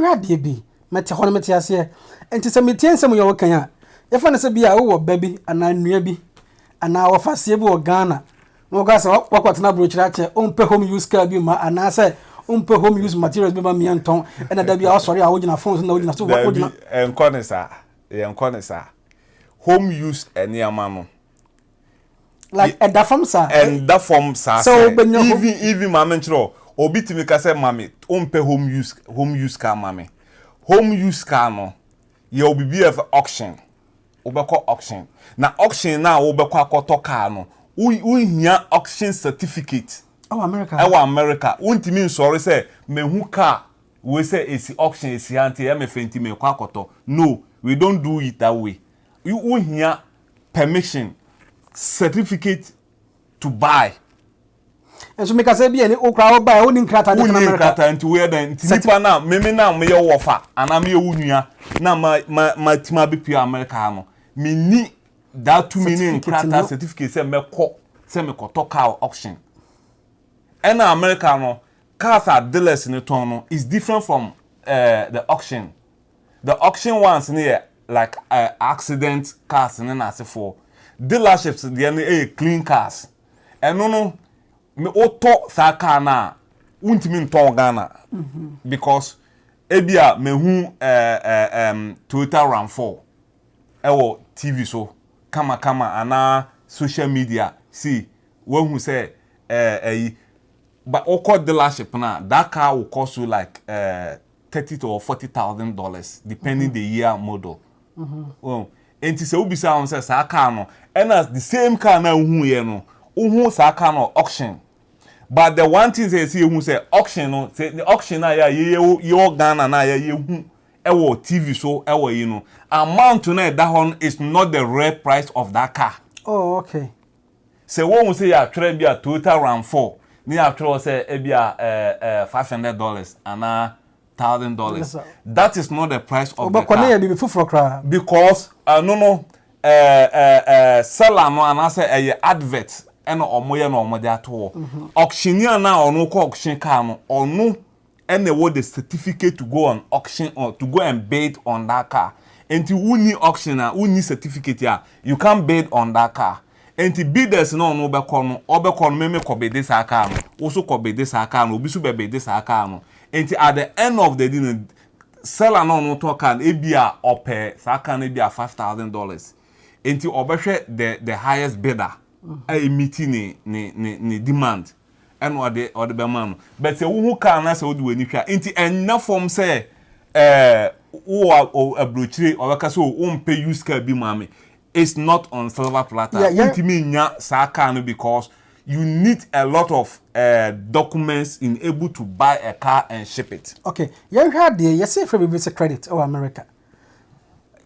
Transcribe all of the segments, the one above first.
yenhwa de bi mete hono mete ase enti se metie nsem ye wo kan a ye fa ne se bia wo ba bi ana nnua bi ana wo fasie bi wo Ghana no ga se wakwatena brochira che ompe home use car bi ma ana se ompe home use materials bi ma mi anton ena da bia sorry a wo gina phones na wo gina so wo gina enkonesa home use eniama no like and that from sir so even mama nchiro obi timi ka say mama ompe home use car mama home use car no ye obibi of auction obekọ auction na auction na obekọ akoto car no we hia auction certificate America untimi nsori say mehu car we say esi auction esi anti emefenti me kwa akoto no we don't do it that way we hia permission certificate to buy. And so make us say be any okra buy only nkrata de na America nti we dan tipa na meme na me ye wofa ana me ye wunua na ma tima be pure America no me ni that too many nkrata certificate say me ko car auction and America no cars are dealers in the no is different from the auction ones near like accident cars and as for dealerships the clean cars and no me auto sa car na untimi nton Ghana because ebia me hu Toyota RAV4 ewo TV so kama ana social media see when who say but oko dealership na that car will cost you like $30,000 to $40,000 depending the year model. Well, and say ubisa on say sa car no and as the same car na hu ye no hu sa car no auction. But the one thing say who say auction no say the auction na ya ye Ghana na ya hu ewo TV so ewo you know amount na that one is not the real price of that car. Oh okay. Say one say ya try be a Toyota RAV4 ni after say e be $500 and $1,000. That is not the price of the car. Because seller no and say advert and omoye no omode ato auctioneer na onu ko auction car no onu and they the certificate to go on auction or to go and bid on that car. And who need auctioneer who need certificate ya you can't bid on that car. And the bidders no obekon meme ko be this car no also ko be this car no obi so be this car no. And at the end of the day seller no talk can e bia ope sa car no bia $5,000. And obehwe the highest bidder a meeting ni demand and or the be man but say who can na say wo do ani hwa enti enna form say wo abrochire or ka so wo mpe use car bi mame it's not on silver platter enti me nya sa car no because you need a lot of documents in able to buy a car and ship it. Okay, you had the yes for be credit or America.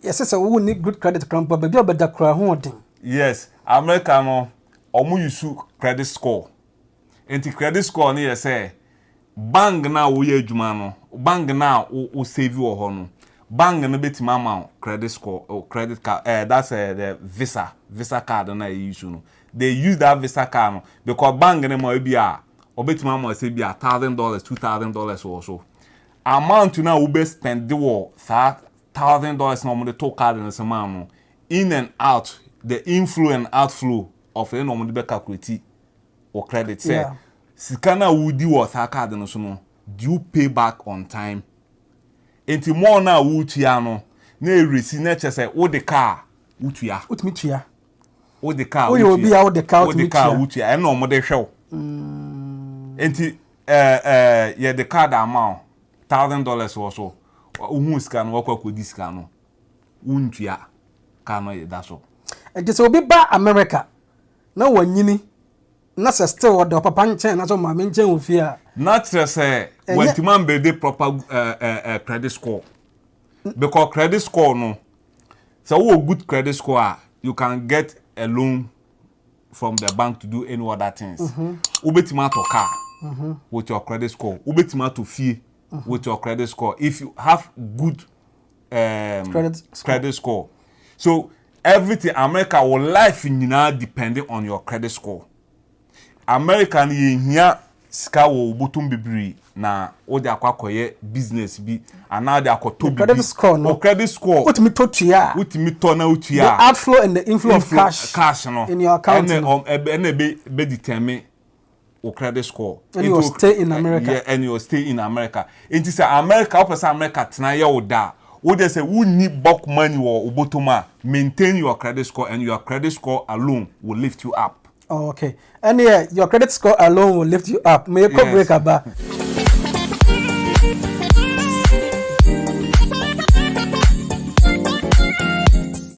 Yes, so we need good credit but be the cra holding. Yes, America no omu use credit score. Enti credit score ni say bank na wo ye adwuma no bank na wo save wo ho no bank no betima ma credit score or credit card that's the visa card na you use no they use that visa card no because bank na ma be a obetima ma say be $1,000 $2,000 or so amount na wo be spend the war $1,000 no mo the to card na sama no in and out the inflow and outflow of no mo be calculate or credit say sikana wudi wo sa card no so no do you pay back on time enti more na wutua no na eresi na chese wo the car wutua utimi tua wo the car wo obi a wo the car wutua e no mo de hwew enti ye the card amount $1,000 or so uhun sika no wakwa kodi sika no wuntua car no ye da so enti so obi ba America na wanyini na se still what the papa nchen na so ma me nchen ofia na say when the man be the proper credit score because credit score no so wo good credit score you can get a loan from the bank to do any other things ubetima to car with your credit score ubetima to fee with your credit score if you have good credit score so everything America will life in now depending on your credit score American ye here sika wo botum bibiri na wo de akwakoye business bi ana de akoto bi credit score no credit score what me to tua na utua the outflow and the inflow of cash no in your account and be determine o credit score and you stay in America. Yeah, and you stay in America. It is America opposite America tena ye wo da. Wo dey say we need bulk money or obotoma maintain your credit score, and your credit score alone will lift you up. Oh, okay. And yeah, your credit score alone will lift you up. May you break about.